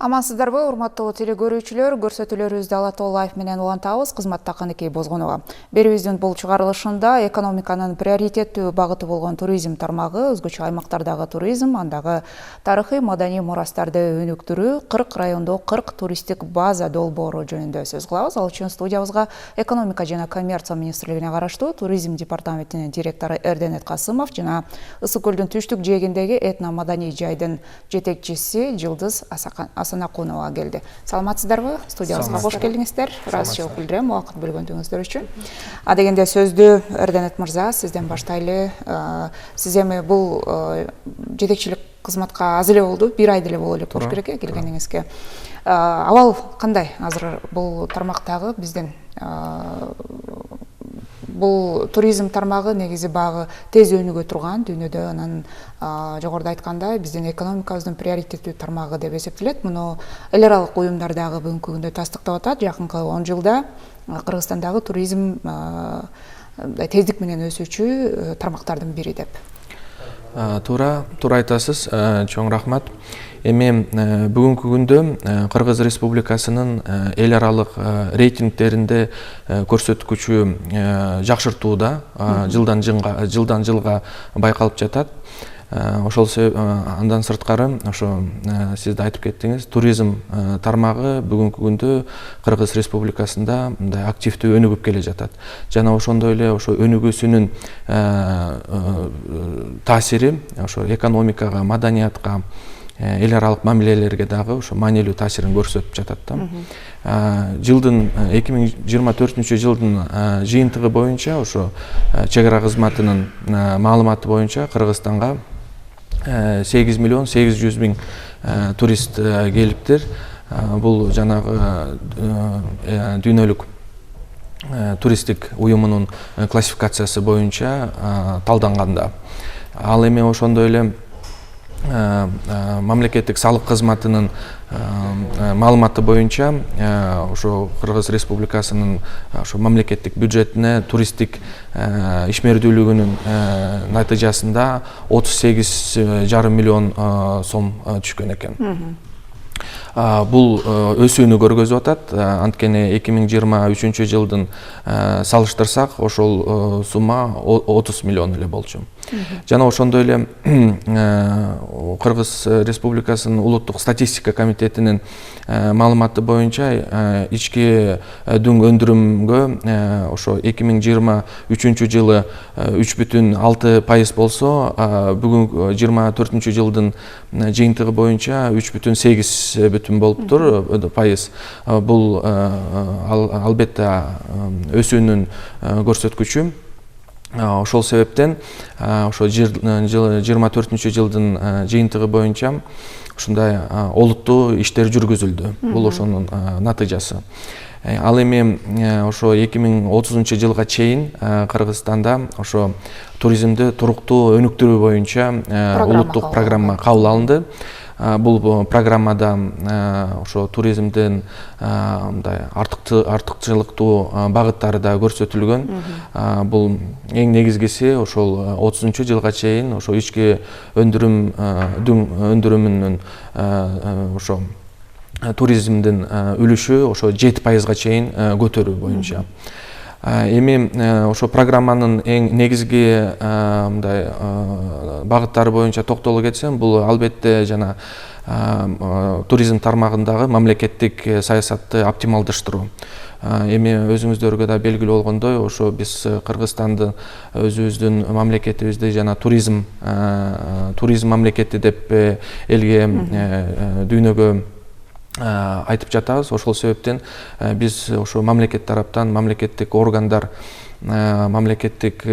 Амансыздарбы, урматтуу телекөрүүчүлөр, көрсөтүүлөрүбүздү Ала Тоо Лайф менен улантабыз. Кызматта Каныкей Бозгонова. Берүүбүздүн бул чыгарылышында экономиканын приоритеттүү багыты болгон туризм тармагы, өзгөчө аймактардагы туризм, андагы тарыхый маданий мурастарды өнүктүрүү, 40 райондо 40 туристтик база долбоору жөнүндө сөз кылабыз. Ал үчүн студиябызга экономика жана коммерция министрлигине караштуу туризм департаментинин директору Эрденет Касымов жана Ысык көлдүн түштүк жээгиндеги этно маданий жайдын жетекчиси Жылдыз Асанакунова келди. Саламатсыздарбы? Студиябызга кош келиңиздер. Ыраазычылык билдирем убакыт бөлгөндүгүңүздөр үчүн. Дегенде сөздү Эрденет мырза сизден баштайлы. Сиз эми бул жетекчилик кызматка аз эле болду, 1 ай деле боло элек болуш керек келгениңизге. Абал кандай азыр бул тармактагы биздин бул туризм тармагы негизи багы тез өнүгө турган дүйнөдө, анан жогоруда айткандай биздин экономикабыздын приоритеттүү тармагы деп эсептелет. Муну эл аралык уюмдар дагы бүгүнкү күндө тастыктап атат. Жакынкы 10 жылда Кыргызстандагы туризм тездик менен өсүүчү тармактардын бири деп. Туура айтасыз. Чоң рахмат. Эми бүгүнкү күндө Кыргыз Республикасынын эл аралык рейтингтеринде көрсөткүчү жакшыртууда жылдан жылга байкалып жатат. Ошол андан сырткары ошо сиз да айтып кеттиңиз, туризм тармагы бүгүнкү күндө Кыргыз Республикасында мындай активдүү өнүгүп келе жатат. Жана ошондой эле ошо өнүгүүсүнүн таасири ошо экономикага, маданиятка, эл аралык мамилелерге дагы ошо маанилүү таасирин көрсөтүп жатат да. Жылдын 2024 жылдын жыйынтыгы боюнча ошо чек ара кызматынын маалыматы боюнча Кыргызстанга 8 миллион 800 миң турист келиптир. Бул жанагы дүйнөлүк туристтик уюмунун классификациясы боюнча талданганда. Ал эми ошондой эле мамлекеттик салык кызматынын маалыматы боюнча ошо Кыргыз Республикасынын ошо мамлекеттик бюджетине туристтик ишмердүүлүгүнүн натыйжасында 38,5 миллион сом түшкөн экен. Бул өсүүнү көргөзүп атат. Анткени 2023 жылдын салыштырсак, ошол сумма 30 миллион эле болчу. Жана ошондой эле Кыргыз Республикасынын улуттук статистика комитетинин маалыматы боюнча ички дүң өндүрүмгө ошо 2023 жылы 3,6% болсо, бүгүн 24 жылдын жыйынтыгы боюнча 3,8% болуптур пайыз. Бул албетте өсүүнүн көрсөткүчү. Ошол себептен ошо 24 жылдын жыйынтыгы боюнча ушундай олуттуу иштер жүргүзүлдү. Бул ошонун натыйжасы. Ал эми ошо 2030 жылга чейин Кыргызстанда ошо туризмди туруктуу өнүктүрүү боюнча улуттук программа кабыл алынды. Бул программада ошо туризмдин мындай артыкчылыктуу багыттары да көрсөтүлгөн. Бул эң негизгиси ошол 30 жылга чейин ошо ички өндүрүмүнүн ошо туризмдин үлүшү ошо 7%га чейин көтөрүү боюнча. Эми ошо программанын эң негизги мындай багыттары боюнча токтоло кетсем, бул албетте жана туризм тармагындагы мамлекеттик саясатты оптималдаштыруу. Эми өзүңүздөргө да белгилүү болгондой, ошо биз Кыргызстанды өзүбүздүн мамлекетибизди жана туризм мамлекети деп элге дүйнөгө айтып жатабыз. Ошол себептен биз ошо мамлекет тараптан, мамлекеттик органдар, мамлекеттик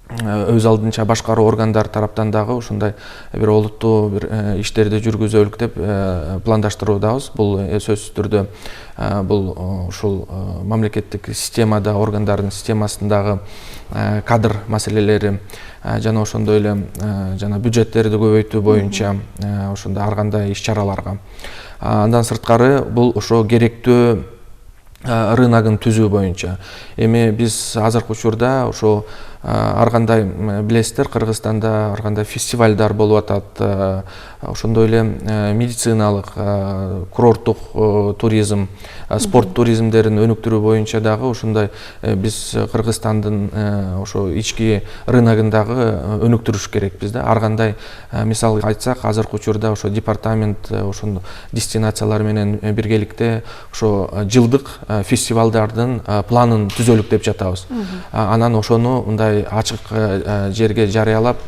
өз алдынча башкаруу органдар тараптан дагы ушундай бир олуттуу бир иштерди жүргүзөлүк деп пландаштыруудабыз. Бул сөзсүз түрдө бул ушул мамлекеттик системада, органдардын системасындагы кадр маселелери жана ошондой эле жана бюджеттерди көбөйтүү боюнча ошондой ар кандай иш-чараларга. Андан сырткары бул ошо керектүү рыногун түзүү боюнча. Эми биз азыркы учурда ошо ар кандай билесиздер, Кыргызстанда ар кандай фестивалдар болуп атат. Ошондой эле медициналык, курорттук туризм, спорт туризмдерин өнүктүрүү боюнча дагы ушундай биз Кыргызстандын ошо ички рыногундагы өнүктүрүш керекпиз да. Ар кандай мисал айтсак, азыркы учурда ошо департамент ошо дестинациялар менен биргеликте ошо жылдык фестивалдардын планын түзөлүк деп жатабыз. Анан ошону мындай ачык жерге жарыялап,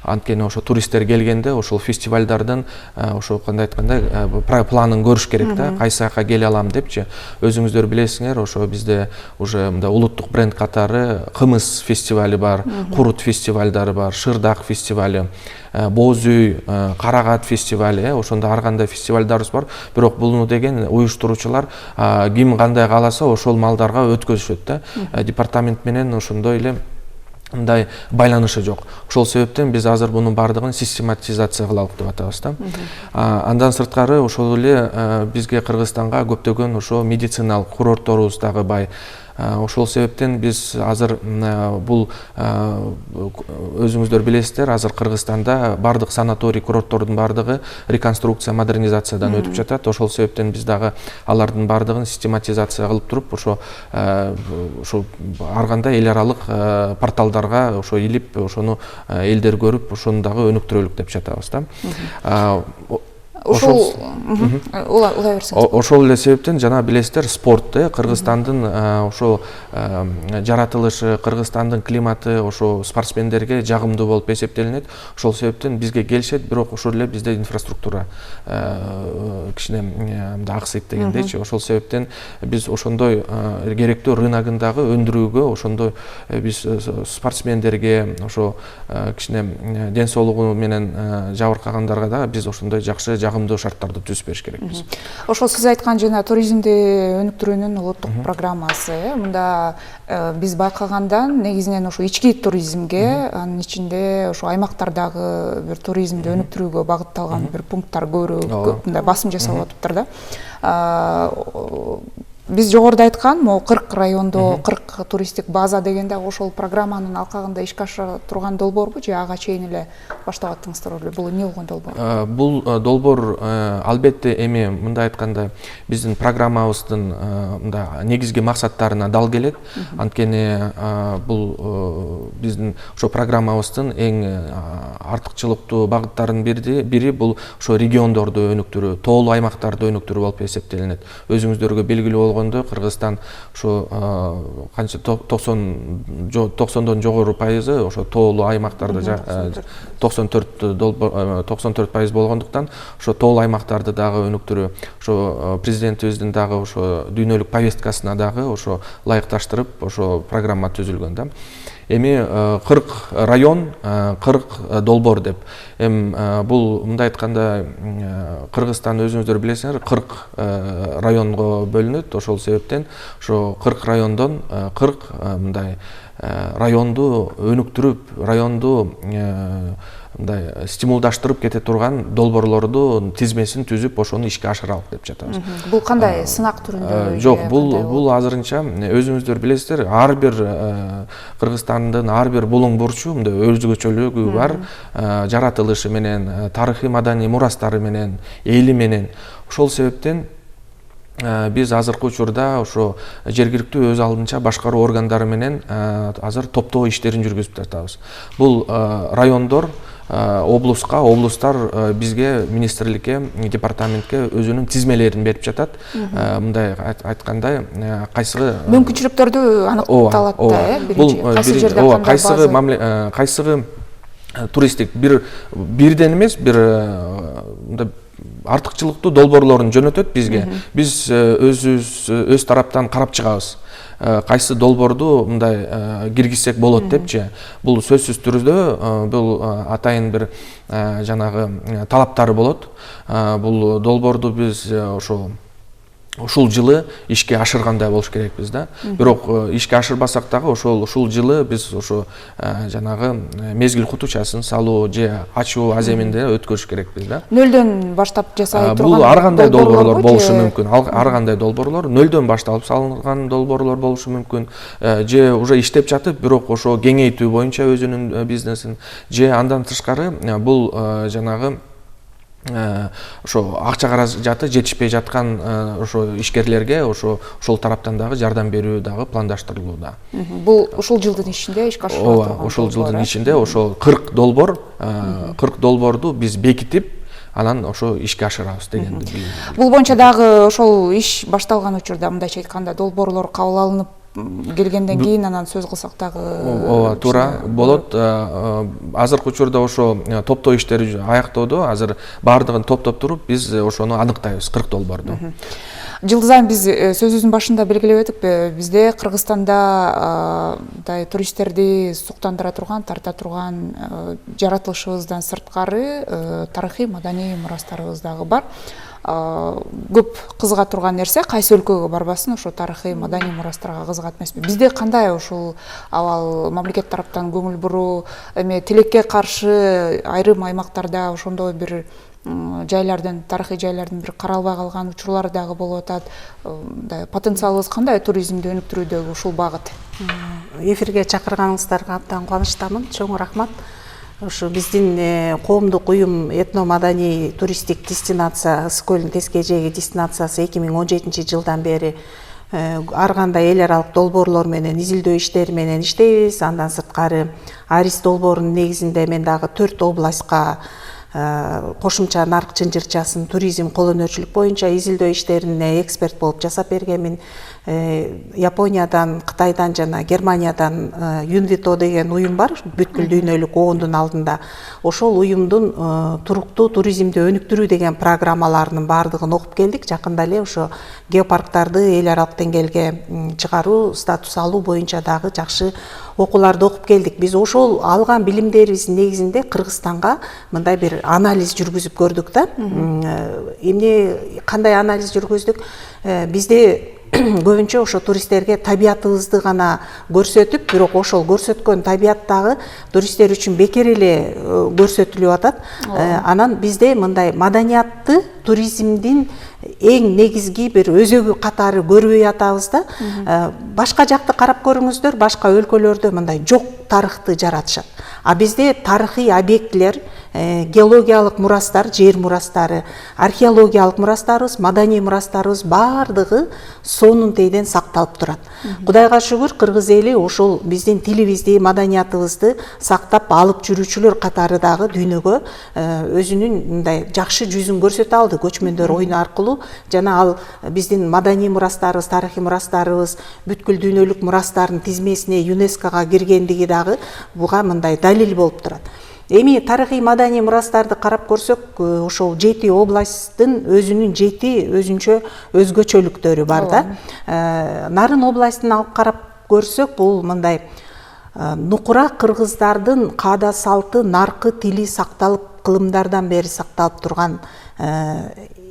анткени ошо туристтер келгенде ошол фестивалдардын ошо кандай айтканда планын көрүш керек да, кайсы жака келе алам депчи. Өзүңүздөр билесиңер, ошо бизде уже мындай улуттук бренд катары Кымыз фестивали бар, Курут фестивалдары бар, Шырдак фестивали, Боз үй, Карагат фестивали, ошондо ар кандай фестивалдарыбыз бар. Бирок буну деген уюштуруучулар ким кандай кааласа ошол малдарга өткөзүшөт да. Департамент менен ошондой эле мындай байланышы жок. Ошол себептен биз азыр мунун бардыгын систематизация кылалык деп атабыз да. Андан сырткары ошол эле бизге Кыргызстанга көптөгөн ошо медициналык курортторубуз дагы бай. Ошол себептен биз азыр бул өзүңүздөр билесиздер, азыр Кыргызстанда бардык санаторий курорттордун бардыгы реконструкция, модернизациядан өтүп жатат. Ошол себептен биз дагы алардын бардыгын систематизация кылып туруп, ошо ар кандай эл аралык порталдарга ошо илип, ошону элдер көрүп, ошону дагы өнүктүрөлүк деп жатабыз да. Ошол улай берсеңиз. Ошол эле себептен жана билесиздер, спорт, Кыргызстандын ошо жаратылышы, Кыргызстандын климаты ошо спортсмендерге жагымдуу болуп эсептелинет. Ошол себептен бизге келишет, бирок ошол эле бизде инфраструктура кичине мындай аксыйт дегендейчи. Ошол себептен биз ошондой керектүү рыногундагы өндүрүүгө, ошондой биз спортсмендерге, ошо кичине ден соолугу менен жабыркагандарга да биз ошондой жакшы жагымдуу шарттарды түзүп бериш керекпиз. Ошол сиз айткан жана туризмди өнүктүрүүнүн улуттук программасы, мында биз байкагандан негизинен ошо ички туризмге, анын ичинде ошо аймактардагы бир туризмди өнүктүрүүгө багытталган бир пункттар көп мындай басым жасалып атыптыр да. Биз жогоруда айткан, могу 40 райондо 40 туристтик база дегенде ошол программанын алкагында ишке аша турган долбоорбу же ага чейин эле баштап аттыңыздар эле? Бул эмне болгон долбоор? Бул долбоор албетте эми мындай айтканда биздин программабыздын мындай негизги максаттарына дал келет. Анткени бул биздин ошо программабыздын эң артыкчылыктуу багыттарынын бири бул ошо региондорду өнүктүрүү, тоолуу аймактарды өнүктүрүү болуп эсептелинет. Өзүңүздөргө белгилүү Кыргызстан ошо канча 90дон жогору пайызы ошо тоолуу аймактарда 94% болгондуктан ошо тоолуу аймактарды дагы өнүктүрүү, ошо президентибиздин дагы ошо дүйнөлүк повесткасына дагы ошо ылайыкташтырып ошо программа түзүлгөн да. Эми 40 район, 40 долбоор деп. Бул мындай айтканда Кыргызстан өзүңүздөр билесиңер 40 районго бөлүнөт. Ошол себептен ошо 40 райондон 40 мындай районду өнүктүрүп, районду мындай стимулдаштырып кете турган долбоорлорду тизмесин түзүп, ошону ишке ашыралык деп жатабыз. Бул кандай сынак түрүндө? Жок, бул азырынча өзүңүздөр билесиздер, ар бир Кыргызстандын ар бир булуң бурчу мындай өзгөчөлүгү бар, жаратылышы менен, тарыхый маданий мурастары менен, эли менен. Ошол себептен биз азыркы учурда ошо жергиликтүү өз алдынча башкаруу органдары менен азыр топтоо иштерин жүргүзүп жатабыз. Бул райондор облустар бизге, министрликке, департаментке өзүнүн тизмелерин берип жатат. Мындай айткандай, кайсыгы мүмкүнчүлүктөрдү аныкталат да, кайсы жерде кандай база, кайсыгы туристтик бирден эмес, бир артыкчылыктуу долбоорлорун жөнөтөт бизге. Биз өз тараптан карап чыгабыз. Кайсы долбоорду мындай киргизсек болот депчи. Бул сөзсүз түрдө бул атайын бир жанагы талаптары болот. Бул долбоорду биз ошо ушул жылы ишке ашыргандай болуш керекпиз да. Бирок ишке ашырбасак дагы ушул жылы биз ошо жанагы мезгил кутучасын салуу же ачуу аземинде өткөрүш керекпиз да. Нөлдөн баштап жасай турган бул ар кандай долбоорлор болушу мүмкүн. Ар кандай долбоорлор нөлдөн башталып салынган долбоорлор болушу мүмкүн. Же уже иштеп жатып, бирок ошо кеңейтүү боюнча өзүнүн бизнесин, же андан тышкары бул жанагы ошо акча каражаты жетишпей жаткан ошо ишкерлерге ошол тараптан дагы жардам берүү дагы пландаштырылууда. Бул ушул жылдын ичинде ишке ашырылат турган. Ошол жылдын ичинде ошо 40 долбоор, 40 долбоорду биз бекитип, анан ошо ишке ашырабыз дегенди билдирдик. Бул боюнча дагы ошол иш башталган учурда, мындайча айтканда, долбоорлор кабыл алынып келгенден кийин анан сөз кылсак дагы ооба туура болот. Азыркы учурда ошо топтоо иштери аяктоодо, азыр баардыгын топтоп туруп биз ошону аныктайбыз 40 долбоорду. Жылдыз айын биз сөзүбүздүн башында белгилеп өтүп, бизде Кыргызстанда туристтерди суктандыра турган, тарта турган жаратылышыбыздан сырткары тарыхый маданий мурастарыбыз дагы бар. Көп кызыга турган нерсе, кайсы өлкөгө барбасын, ошо тарыхый маданий мурастарга кызыгат эмеспи. Бизде кандай ушул абал мамлекет тараптан көңүл буруу, эми тилекке каршы айрым аймактарда ошондой бир жайлардын, тарыхый жайлардын бир каралбай калган учурлары дагы болуп атат. Потенциалыбыз кандай туризмди өнүктүрүүдөгү ушул багыт? Эфирге чакырганыңыздарга абдан кубанычтамын. Чоң рахмат. Ушу биздин коомдук уюм этно-маданий туристтик дестинация Ысык көлдүн тескей жээги дестинациясы 2017 жылдан бери ар кандай эл аралык долбоорлор менен изилдөө иштери менен иштейбиз. Андан сырткары Арис долбоорунун негизинде мен дагы 4 областка кошумча нарк чынжырчасын туризм колөнөрчүлүк боюнча изилдөө иштерине эксперт болуп жасап бергенмин. Япониядан, Кытайдан жана Германиядан Юнвито деген уюм бар, бүткүл дүйнөлүк оондун алдында. Ошол уюмдун туруктуу туризмди өнүктүрүү деген программаларынын баардыгын окуп келдик. Жакында эле ошо геопарктарды эл аралык деңгээлге чыгаруу, статус алуу боюнча дагы жакшы окууларды окуп келдик. Биз ошол алган билимдерибиздин негизинде Кыргызстанга мындай бир анализ жүргүзүп көрдүк да. Эмне кандай анализ жүргүздүк? Бизде көбүнчө ошо туристтерге табиятыбызды гана көрсөтүп, бирок ошол көрсөткөн табият дагы туристтер үчүн бекер эле көрсөтүлүп атат. Анан бизде мындай маданиятты туризмдин эң негизги бир өзөгү катары көрбөй атабыз да. Башка жакты карап көрүңүздөр, башка өлкөлөрдө мындай жок тарыхты жаратышат. А бизде тарыхый объектилер, геологиялык мурастар, жер мурастары, археологиялык мурастарыбыз, маданий мурастарыбыз баардыгы сонун тейден сакталып турат. Кудайга шүгүр, кыргыз эли ошол биздин тилибизди, маданиятыбызды сактап алып жүрүүчүлөр катары дагы дүйнөгө өзүнүн мындай жакшы жүзүн көрсөтө алды көчмөндөр оюну аркылуу. Жана ал биздин маданий мурастарыбыз, тарыхый мурастарыбыз бүткүл дүйнөлүк мурастардын тизмесине ЮНЕСКОга киргендиги дагы буга мындай далил болуп турат. Эми тарыхый маданий мурастарды карап көрсөк, ошол 7 областтын өзүнүн 7 өзүнчө өзгөчөлүктөрү бар да. Нарын областын алып карап көрсөк, бул мындай нукура кыргыздардын каада салты, наркы, тили сакталып, кылымдардан бери сакталып турган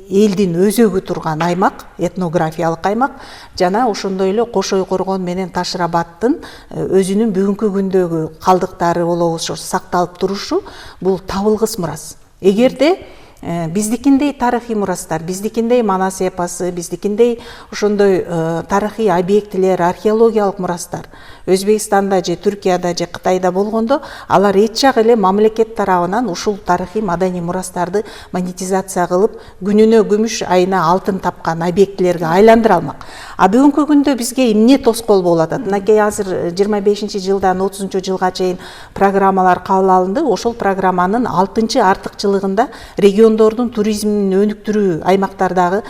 элдин өзөгү турган аймак, этнографиялык аймак. Жана ошондой эле Кошой Коргон менен Ташырабадтын өзүнүн бүгүнкү күндөгү калдыктары болобу сакталып турушу бул табылгыс мурас. Эгерде биздикиндей тарыхый мурастар, биздикиндей Манас эпосы, биздикиндей ошондой тарыхый объектилер, археологиялык мурастар Өзбекстанда же Түркияда же Кытайда болгондо, алар эч жак эле мамлекет тарабынан ушул тарыхый маданий мурастарды монетизация кылып, күнүнө күмүш, айына алтын тапкан объектилерге айландыра алмак. А бүгүнкү күндө бизге эмне тоскоол болуп атат? Мынакей азыр 25-жылдан 30-жылга чейин программалар кабыл алынды. Ошол программанын 6-артыкчылыгында региондордун туризмин өнүктүрүү, аймактардагы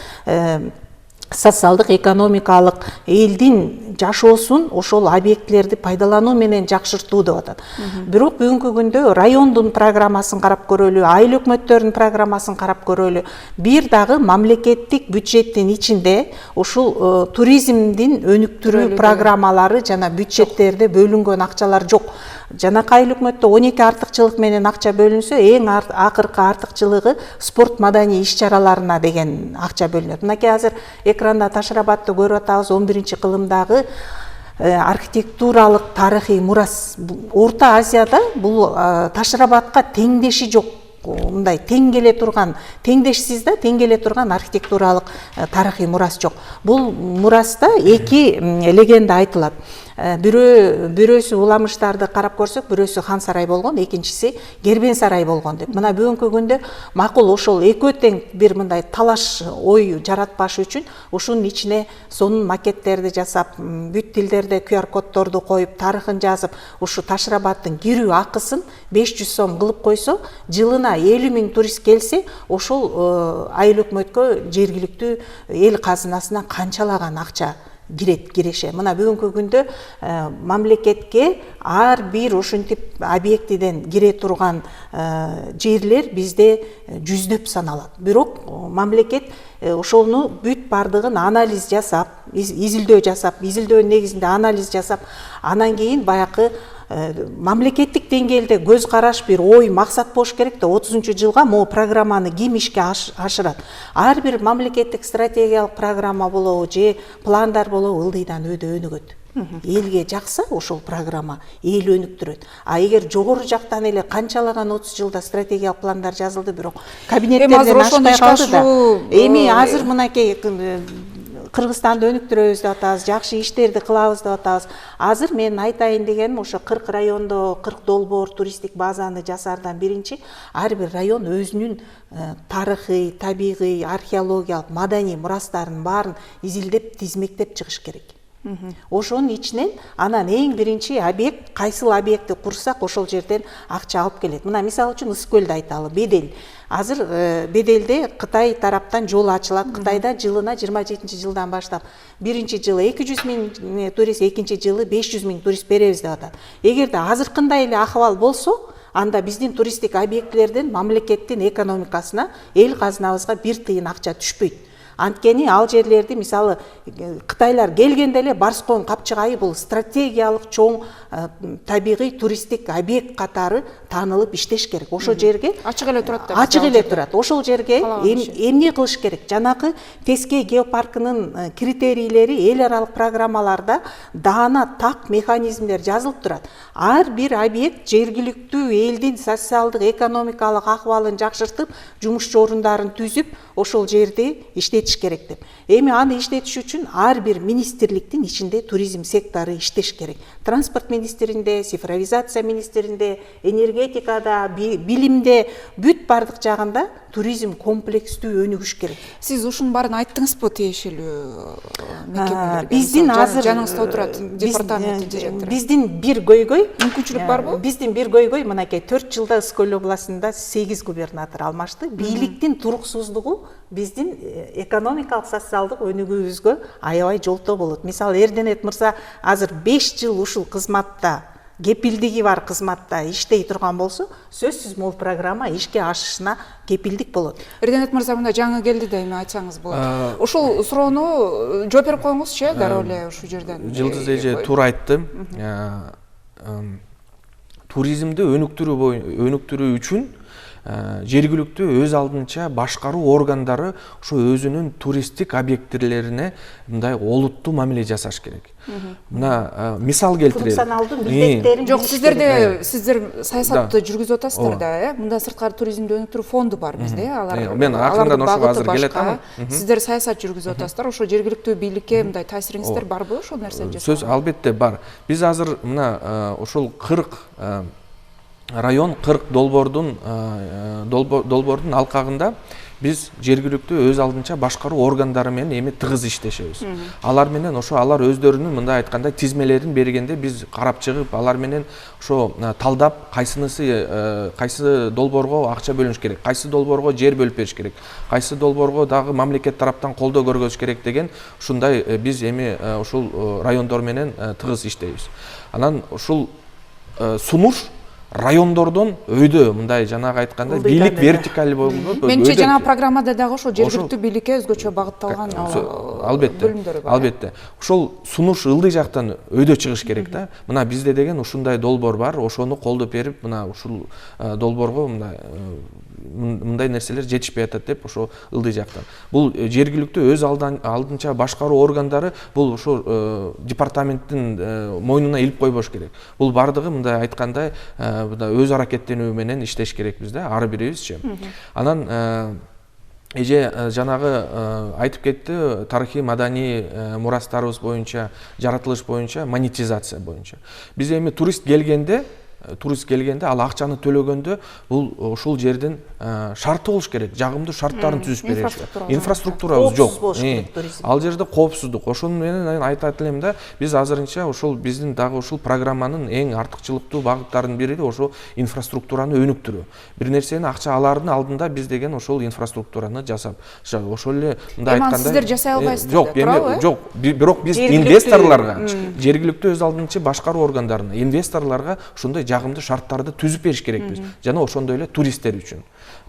социалдык, экономикалык элдин жашоосун ошол объектилерди пайдалануу менен жакшыртуу деп атат. Бирок бүгүнкү күндө райондун программасын карап көрөлү, айыл өкмөттөрдүн программасын карап көрөлү, бир дагы мамлекеттик бюджеттин ичинде ушул туризмдин өнүктүрүү программалары жана бюджеттерде бөлүнгөн акчалар жок. Жанакы айыл өкмөттө 12 артыкчылык менен акча бөлүнсө, эң акыркы артыкчылыгы спорт маданий иш-чараларына деген акча бөлүнөт. Мынакей азыр экранда Таш Рабатты көрүп атабыз, 11-кылымдагы архитектуралык тарыхый мурас. Орта Азияда бул Таш Рабатка теңдеши жок. Мындай тең келе турган, теңдешсиз да тең келе турган архитектуралык тарыхый мурас жок. Бул мураста эки легенда айтылат. Бирөөсү уламыштарды карап көрсөк, бирөөсү хан сарай болгон, экинчиси кербен сарай болгон деп. Мына бүгүнкү күндө макул ошол экөө тең бир мындай талаш ой жаратпаш үчүн ушунун ичине сонун макеттерди жасап, бүт тилдерде QR коддорду коюп, тарыхын жазып, ушу Таш Рабаттын кирүү акысын 500 сом кылып койсо, жылына 50 000 турист келсе, ошол айыл өкмөткө жергиликтүү эл казынасына канчалаган акча киреше. Мына бүгүнкү күндө мамлекетке ар бир ушинтип объектиден кире турган жерлер бизде жүздөп саналат. Бирок мамлекет ошону бүт бардыгын анализ жасап, изилдөө жасап, изилдөөнүн негизинде анализ жасап, анан кийин баягы мамлекеттик деңгээлде көз караш, бир ой, максат болуш керек да 30-жылга могу программаны ким ишке ашырат. Ар бир мамлекеттик стратегиялык программа болобу же пландар болобу ылдыйдан өйдө өнүгөт. Элге жакса ошол программа эл өнүктүрөт. А эгер жогору жактан эле канчалаган 30 жылда стратегиялык пландар жазылды, бирок кабинеттерден ашпай калды да. Эми азыр мынакей Кыргызстанды өнүктүрөбүз деп атабыз, жакшы иштерди кылабыз деп атабыз. Азыр мен айтайын дегеним, ошо 40 райондо 40 долбоор туристтик базаны жасаардан биринчи ар бир район өзүнүн тарыхый, табигый, археологиялык, маданий мурастарын баарын изилдеп, тизмектеп чыгыш керек. Ошонун ичинен анан эң биринчи объект, кайсыл объектти курсак ошол жерден акча алып келет. Мына мисалы үчүн Ысык көлдү айталы, Бедел. Азыр Беделде Кытай тараптан жол ачылат. Кытайда жылына 27-жылдан баштап биринчи жылы 200 000 турист, экинчи жылы 500 000 турист беребиз деп атат. Эгерде азыркындай эле акыбал болсо, анда биздин туристтик объектилерден мамлекеттин экономикасына, эл казынабызга бир тыйын акча түшпөйт. Анткени ал жерлерди, мисалы, Кытайлар келгенде эле Барскон капчыгайы бул стратегиялык чоң табигый туристтик объект катары таанылып иштеш керек. Ошол жерге ачык эле турат да. Ачык эле турат. Ошол жерге эмне кылыш керек? Жанагы Тескей геопаркынын критерийлери эл аралык программаларда даана так механизмдер жазылып турат. Ар бир объект жергиликтүү элдин социалдык, экономикалык акыбалын жакшыртып, жумушчу орундарын түзүп, ошол жерди иштетиш керек деп. Эми аны иштетиш үчүн ар бир министрликтин ичинде туризм сектору иштеш керек. Транспорт министринде, цифровизация министринде, энергетикада, билимде, бүт бардык жагында туризм комплекстүү өнүгүш керек. Сиз ушунун баарын айттыңызбы тиешелүү мекемелерге? Биздин азыр жаныңызда отурат департамент директору. Биздин бир көйгөй, мүмкүнчүлүк барбы? Биздин бир көйгөй мынакей 4 жылда Ысык көл областында 8 губернатор алмашты. Бийликтин туруксуздугу биздин экономикалык, социалдык өнүгүүбүзгө аябай жолтоо болот. Мисалы, Эрденет мырза азыр 5 жыл ушул кызматта, кепилдиги бар кызматта иштей турган болсо, сөзсүз могул программа ишке ашышына кепилдик болот. Эрденет мырза мында жаңы келди да, эми айтсаңыз болот. Ушул суроону жооп берип коюңузчу, дароо эле ушул жерден. Жылдыз эже туура айтты. Туризмди өнүктүрүү үчүн жергиликтүү өз алдынча башкаруу органдары ошо өзүнүн туристтик объекттерине мындай олуттуу мамиле жасаш керек. Мына мисал келтирейин. Функционалдуу милдеттерин жок, сиздер саясатты жүргүзүп атасыздар да, мында сырткары туризмди өнүктүрүү фонду бар бизде, алар. Мен акырындан ошого азыр келатам. Сиздер саясат жүргүзүп атасыздар, ошо жергиликтүү бийликке мындай таасириңиздер барбы ошол нерсени жасап? Сөз албетте бар. Биз азыр мына ошол 40 район, 40 долбоордун алкагында биз жергиликтүү өз алдынча башкаруу органдары менен эми тыгыз иштешебиз. Алар менен ошо алар өздөрүнүн мындай айтканда тизмелерин бергенде биз карап чыгып, алар менен ошо талдап, кайсы долбоорго акча бөлүнүш керек, кайсы долбоорго жер бөлүп бериш керек, кайсы долбоорго дагы мамлекет тараптан колдоо көргөзүш керек деген ушундай биз эми ушул райондор менен тыгыз иштейбиз. Анан ушул сунуш райондордон өйдө мындай жанагы айтканда бийлик вертикаль болуп менимче жана программада дагы ошо жергиликтүү бийликке өзгөчө багытталган бөлүмдөр бар. Албетте. Ошол сунуш ылдый жактан өйдө чыгыш керек да. Мына бизде деген ушундай долбоор бар, ошону колдоп берип, мына ушул долбоорго мындай нерселер жетишпей атат деп ошо ылдый жактан. Бул жергиликтүү өз алдынча башкаруу органдары бул ошо департаменттин мойнуна илип койбош керек. Бул бардыгы мындай айткандай өз аракеттенүү менен иштеш керекпиз да, ар бирибизчи. Анан эже жанагы айтып кетти, тарыхый маданий мурастарыбыз боюнча, жаратылыш боюнча, монетизация боюнча. Биз эми турист келгенде ал акчаны төлөгөндө бул ушул жердин шарты болуш керек, жагымдуу шарттарын түзүп бериш керек. Инфраструктурабыз жок. Ал жерде коопсуздук. Ошону менен айтат элем да, биз азырынча ошол биздин дагы ушул программанын эң артыкчылыктуу багыттарынын бири ошол инфраструктураны өнүктүрүү. Бир нерсени акча алардын алдында биз деген ошол инфраструктураны жасап, ошол эле мындай айтканда сиздер жасай албайсыздар. Жок, бирок биз инвесторлорго, жергиликтүү өз алдынча башкаруу органдарына, инвесторлорго ушундай жагымдуу шарттарды түзүп бериш керекпиз. Жана ошондой эле туристтер үчүн.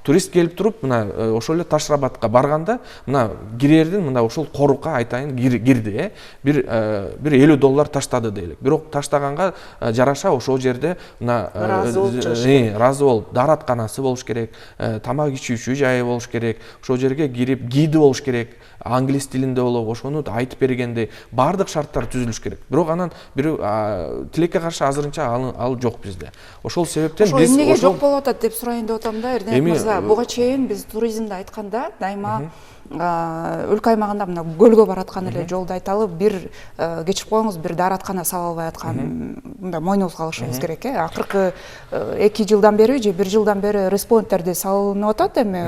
Турист келип туруп, мына ошол эле Таш-Рабатка барганда, мына кирердин мына ошол корукка айтайын кирди, бир $50 таштады дейлик. Бирок таштаганга жараша ошол жерде мына ыраазы болуп, дааратканасы болуш керек, тамак ичүүчү жайы болуш керек, ошол жерге кирип гиди болуш керек, англис тилинде болуп, ошону айтып бергендей баардык шарттар түзүлүш керек. Бирок анан бир тилекке каршы азырынча ал жок бизде. Ошол себептен биз эмнеге жок болуп атат деп сурайын деп атам да, Эрденет мырза. Буга чейин биз туризмди айтканда дайыма өлкө аймагында мына көлгө бараткан эле жолду айталы, бир кечирип коюңуз, бир даараткана сала албай аткан мындай мойнубузга алышыбыз керек. Акыркы 2 жылдан бери же 1 жылдан бери респоинттерди салынып атат эми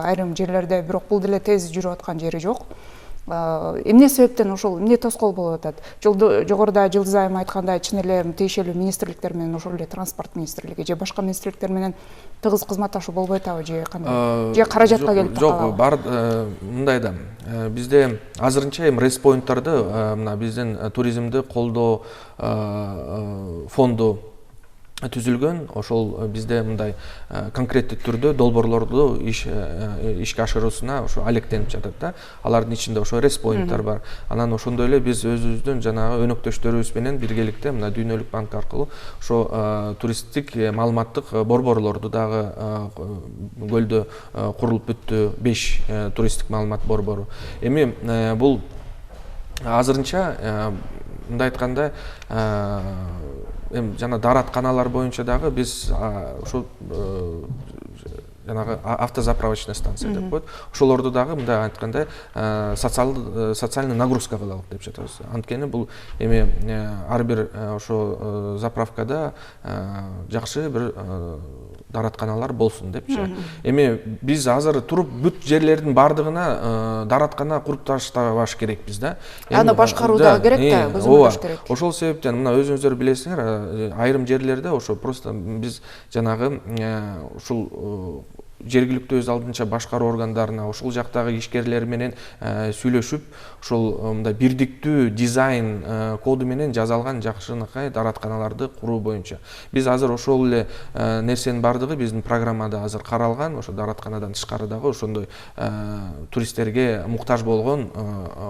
айрым жерлерде, бирок бул деле тез жүрүп аткан жери жок. Эмне себептен ошол эмне тоскоол болуп атат? Жогоруда Жылдыз айым айткандай, чын эле тиешелүү министрликтер менен, ошол эле транспорт министрлиги же башка министрликтер менен тыгыз кызматташуу болбой атабы же кандай? Же каражатка келип такалабы? Жок, бар мындай да. Бизде азырынча эми респоинттарды, мына биздин туризмди колдоо фонду түзүлгөн. Ошол бизде мындай конкреттүү түрдө долбоорлорду ишке ашыруусуна ошо алектенип жатат да. Алардын ичинде ошо респоинттар бар. Анан ошондой эле биз өзүбүздүн жанагы өнөктөштөрүбүз менен биргеликте мына Дүйнөлүк банк аркылуу ошо туристтик маалыматтык борборлорду дагы көлдө курулуп бүттү, 5 туристтик маалымат борбору. Эми бул азырынча мындай айтканда жана дааратканалар боюнча дагы биз ошо жанагы автозаправочный станция деп коет. Ошолорду дагы мындай айтканда социальный нагрузка кылалык деп жатабыз. Анткени бул эми ар бир ошо заправкада жакшы бир дааратканалар болсун депчи. Эми биз азыр туруп бүт жерлердин бардыгына даараткана куруп таштабаш керекпиз да. Аны башкаруу да керек да, көзөмөлдөш керек. Ошол себептен мына өзүңүздөр билесиңер, айрым жерлерде ошо просто биз жанагы ушул жергиликтүү өз алдынча башкаруу органдарына, ошол жактагы ишкерлер менен сүйлөшүп, ошол мындай бирдиктүү дизайн коду менен жазалган жакшынакай дааратканаларды куруу боюнча. Биз азыр ошол эле нерсенин бардыгы биздин программада азыр каралган, ошо дааратканадан тышкары дагы ошондой туристтерге муктаж болгон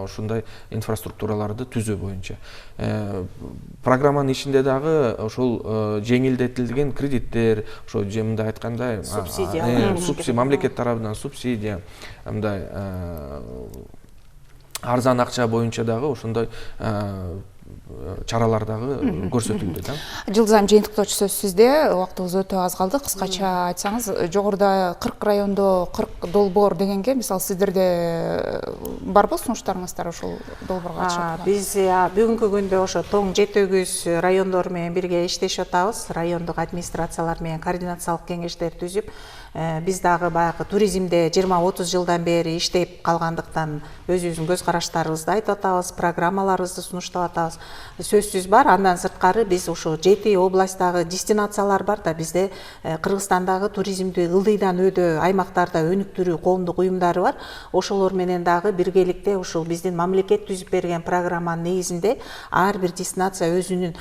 ошондой инфраструктураларды түзүү боюнча. Программанын ичинде дагы ошол жеңилдетилген кредиттер, ошо мындай айткандай мамлекет тарабынан субсидия, мындай арзан акча боюнча дагы ошондой чаралар дагы көрсөтүлдү да. Жылдыз айым, жыйынтыктоочу сөз сизде. Убактыбыз өтө аз калды. Кыскача айтсаңыз, жогоруда 40 райондо 40 долбоор дегенге, мисалы сиздерде барбы сунуштарыңыздар ошол долбоорго катышат? Биз бүгүнкү күндө ошо тоң 7-8 райондор менен бирге иштешип атабыз. Райондук администрациялар менен координациялык кеңештер түзүп, Биз дагы баягы туризмде 20-30 жылдан бери иштеп калгандыктан өзүбүздүн көз караштарыбызды айтып атабыз, программаларыбызды сунуштап атабыз. Сөзсүз бар. Андан сырткары биз ошо 7 областагы дестинациялар бар да, бизде Кыргызстандагы туризмди ылдыйдан өдө аймактарда өнүктүрүү коомдук уюмдары бар. Ошолор менен дагы биргеликте ушул биздин мамлекет түзүп берген программанын негизинде ар бир дестинация өзүнүн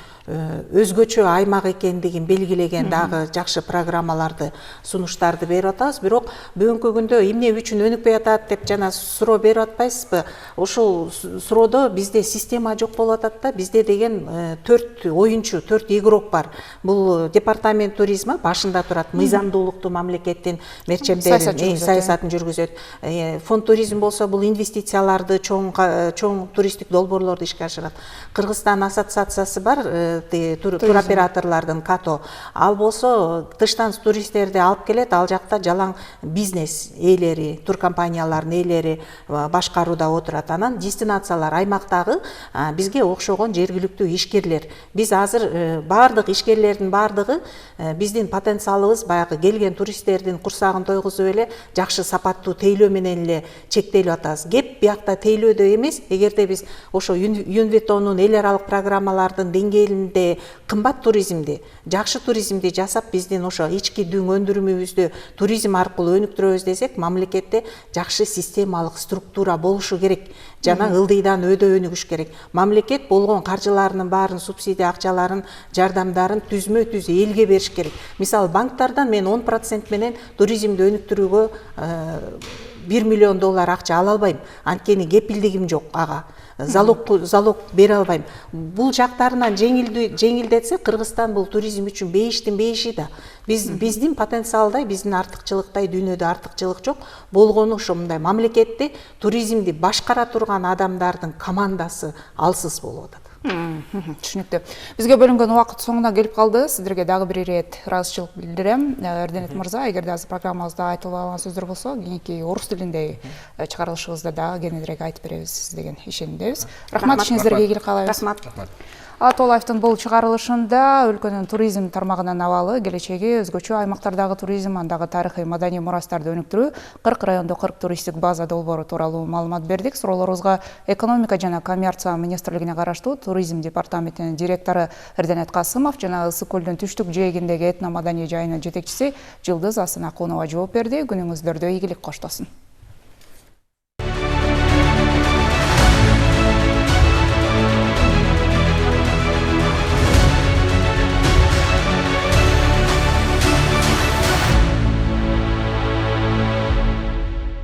өзгөчө аймак экендигин белгилеген дагы жакшы программаларды, сунуштарды берип атабыз. Бирок бүгүнкү күндө эмне үчүн өнүкпөй атат деп жана суроо берип атпайсызбы? Ошол суроодо бизде система жок болуп атат да. Бизде деген 4 оюнчу, 4 игрок бар. Бул департамент туризма башында турат, мыйзамдуулукту мамлекеттин мерчемдерин, саясатын жүргүзөт. Фонд туризм болсо бул инвестицияларды, чоң туристтик долбоорлорду ишке ашырат. Кыргызстан ассоциациясы бар, туроператорлордун КАТО. Ал болсо тыштан туристтерди алып келет, ал жакта жалаң бизнес ээлери, туркомпаниялардын ээлери башкарууда отурат. Анан дестинациялар аймактагы бизге окшогон жергиликтүү ишкерлер. Биз азыр бардык ишкерлердин бардыгы биздин потенциалыбыз баягы келген туристтердин курсагын тойгузуп эле жакшы сапаттуу тейлөө менен эле чектелип атабыз. Кеп биякта тейлөөдө эмес, эгерде биз ошо Юнвитонун эл аралык программалардын деңгээлинде кымбат туризмди, жакшы туризмди жасап, биздин ошо ички дүң өндүрүмүбүздү туризм аркылуу өнүктүрөбүз десек, мамлекетте жакшы системалык структура болушу керек. Жана ылдыйдан өдө өнүгүш керек. Мамлекет болгон каржыларынын баарын, субсидия акчаларын, жардамдарын түзмө-түз элге бериш керек. Мисалы, банктардан мен 10% менен туризмди өнүктүрүүгө $1 миллион акча ала албайм. Анткени кепилдигим жок ага. Залог бере албайм. Бул жактарынан жеңилдетсе, Кыргызстан бул туризм үчүн бейиштин бейиши да. Биздин потенциалдай, биздин артыкчылыктай дүйнөдө артыкчылык жок. Болгону ошо мындай мамлекетте туризмди башкара турган адамдардын командасы алсыз болуп атат. Түшүнүктүү. Бизге бөлүнгөн убакыт соңуна келип калды. Сиздерге дагы бир ирет ыраазычылык билдирем. Эрденет мырза, эгерде азыр программабызда айтылбаган сөздөр болсо, кийинки орус тилинде чыгарылышыбызда дагы кененирээк айтып беребиз деген ишенимдебиз. Рахмат, ишиңиздерге ийгилик каалайбыз. Рахмат. Ала Тоо Лайфтын бул чыгарылышында өлкөнүн туризм тармагынан абалы келечеги өзгөчө аймактардагы туризм, андагы тарыхый маданий мурастарды өнүктүрүү, 40 райондо 40 туристтик база долбоору тууралуу маалымат бердик. Суроолорубузга экономика жана коммерция министрлигине караштуу туризм департаментинин директору Эрденет Касымов жана Ысык көлдүн түштүк жээгиндеги этно маданий жайынын жетекчиси Жылдыз Асынакунова жооп берди. Күнүңүздөрдө ийгилик, коштосун.